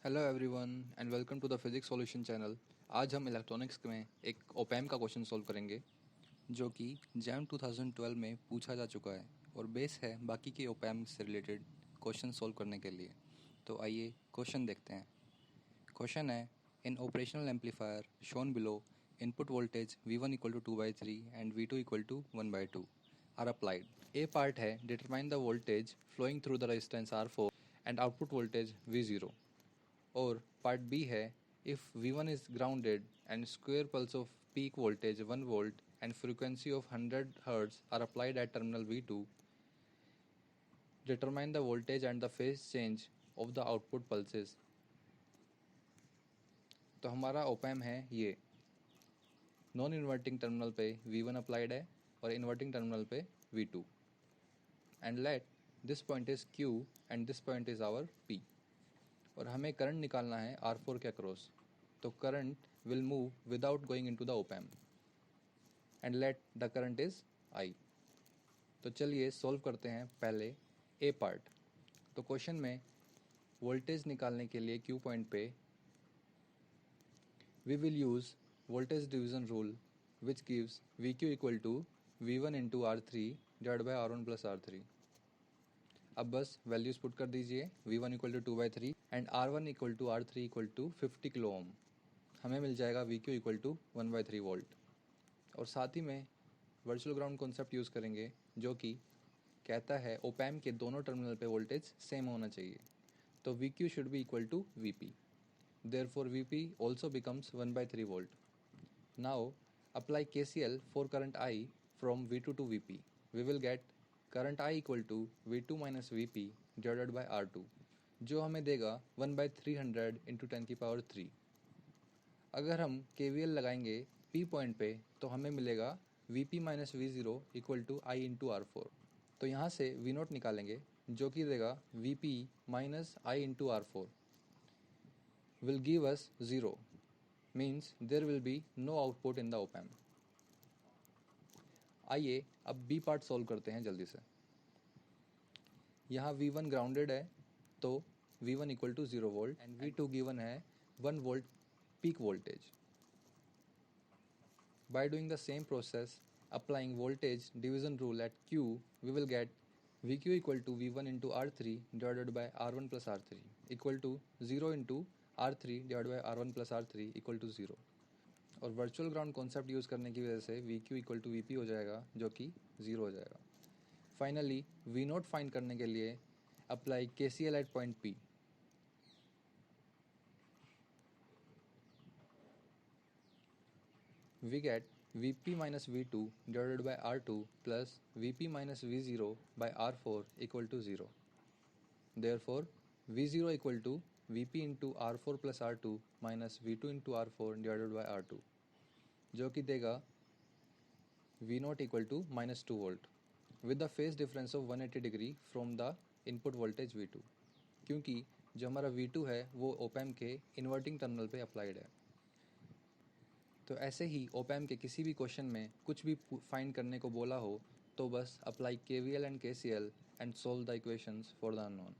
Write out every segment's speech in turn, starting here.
Hello everyone and welcome to the physics solution channel. आज हम electronics में एक ओपैम का क्वेश्चन सॉल्व करेंगे जो कि जैम 2012 में पूछा जा चुका है और बेस है बाकी के ओपैम से रिलेटेड क्वेश्चन सॉल्व करने के लिए। तो आइए क्वेश्चन देखते हैं। क्वेश्चन है, in operational amplifier shown below input voltage V1 equal to 2/3 and V2 equal to 1/2 are applied. A part है determine the voltage flowing through the resistance R4 and output voltage V0। और part B है, if V1 is grounded and square pulse of peak voltage 1 volt and frequency of 100 Hz are applied at terminal V2, determine the voltage and the phase change of the output pulses। तो हमारा ओपैम है ये, non inverting terminal पे V1 applied है और inverting terminal पे V2, and let this point is Q and this point is our P। और हमें करंट निकालना है R4 के अक्रॉस। तो current will move without going into the opamp and let the current is I। तो चलिए solve करते हैं पहले ए पार्ट। तो क्वेश्चन में वोल्टेज निकालने के लिए Q पॉइंट पे we will use voltage division rule which gives VQ equal to V1 into R3 divide by R1 plus R3। अब बस वैल्यूज़ पुट कर दीजिए, V1 equal to 2/3 and R1 equal to R3 equal to 50 kilo ohm. हमें मिल जाएगा VQ equal to 1/3 volt. और साथ ही में वर्चुअल ग्राउंड कॉन्सेप्ट यूज़ करेंगे जो कि कहता है ओपैम के दोनों टर्मिनल पे वोल्टेज सेम होना चाहिए। तो VQ should be equal to VP, therefore VP also becomes 1/3 volt। Now apply KCL for current I from V2 to VP। We will get current I equal to V2 minus VP divided by R2, जो हमें देगा 1/300 into 10⁻³ अगर हम KVL लगाएंगे P point पे तो हमें मिलेगा VP minus V0 equal to I into R4। तो यहाँ से V0 निकालेंगे जो कि देगा VP minus I into R4 will give us 0, means there will be no output in the op-amp। आइए अब बी पार्ट सॉल्व करते हैं जल्दी से। यहाँ V1 ग्राउंडेड है तो V1 equal to 0 volt and V2 given है 1 volt peak voltage. By doing the same process, applying voltage division rule at Q, we will get VQ equal to V1 into R3 divided by R1 plus R3 equal to 0 into R3 divided by R1 plus R3 equal to 0। और virtual ground concept use करने की वजह से VQ equal to VP हो जाएगा जो कि 0 हो जाएगा। फाइनली V0 फाइंड करने के लिए apply KCL at point P। We get Vp minus V2 divided by R2 plus Vp minus V0 by R4 equal to 0। Therefore, V0 equal to Vp into R4 plus R2 minus V2 into R4 divided by R2, जो कि देगा V0 equal to minus 2 volt with the phase difference of 180 degree from the input voltage V2, क्योंकि जो हमारा V2 है वो ओपैम के inverting terminal पे अप्लाइड है। तो ऐसे ही ओपैम के किसी भी क्वेश्चन में कुछ भी फाइंड करने को बोला हो तो बस apply KVL and KCL and solve the equations for the unknown.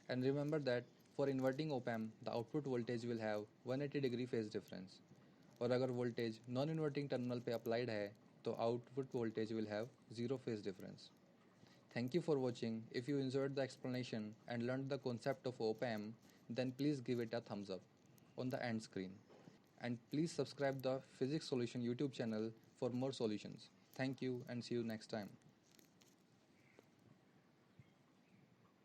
And remember that for inverting ओपैम the output voltage will have 180 degree phase difference, और अगर वोल्टेज नॉन इन्वर्टिंग टर्मिनल पे अप्लाइड है तो output voltage will have 0 phase difference. Thank you for watching. If you enjoyed the explanation and learned the concept of op-amp, then please give it a thumbs up on the end screen. And please subscribe the Physics Solution YouTube channel for more solutions. Thank you and see you next time.